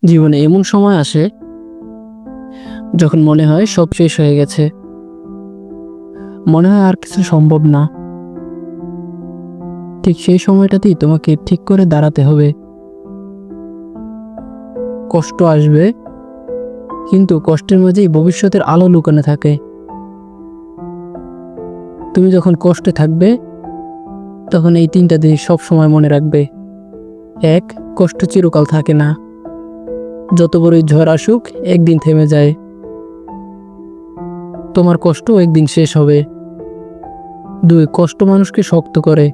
জীবনে এমন সময় আসে যখন মনে হয় সব শেষ হয়ে গেছে, মনে হয় আর কিছু সম্ভব না। ঠিক সেই সময়টাতেই তোমাকে ঠিক করে দাঁড়াতে হবে। কষ্ট আসবে, কিন্তু কষ্টের মাঝেই ভবিষ্যতের আলো লুকানো থাকে। তুমি যখন কষ্টে থাকবে তখন এই তিনটা জিনিস সব সময় মনে রাখবে। এক, কষ্ট চিরকাল থাকে না, যত বড়ই ঝড় আসুক একদিন থেমে যায়। তোমার কষ্ট একদিন শেষ হবে। দুই, কষ্ট মানুষকে শক্ত করে।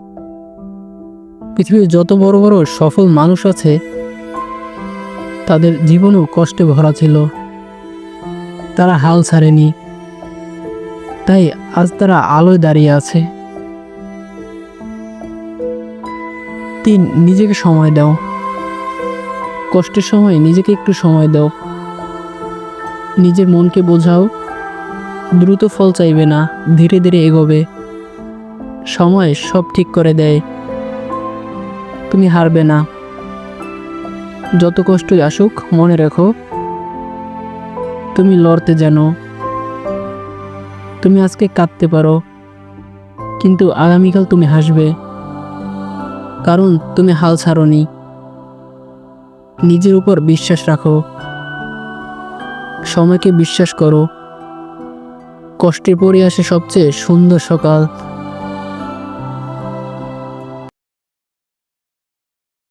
পৃথিবীর যত বড় বড় সফল মানুষ আছে তাদের জীবনও কষ্টে ভরা ছিল, তারা হাল ছাড়েনি, তাই আজ তারা আলোয় দাঁড়িয়ে আছে। তিন, নিজেকে সময় দাও। কষ্টের সময় নিজেকে একটু সময় দাও, নিজের মনকে বোঝাও দ্রুত ফল চাইবে না, ধীরে ধীরে এগোবে। সময় সব ঠিক করে দেয়। তুমি হারবে না। যত কষ্টই আসুক মনে রেখো, তুমি লড়তে জানো। তুমি আজকে কাঁদতে পারো, কিন্তু আগামীকাল তুমি হাসবে, কারণ তুমি হাল ছাড়োনি। নিজের উপর বিশ্বাস রাখো, সময়কে বিশ্বাস করো। কষ্টের পরে আসে সবচেয়ে সুন্দর সকাল।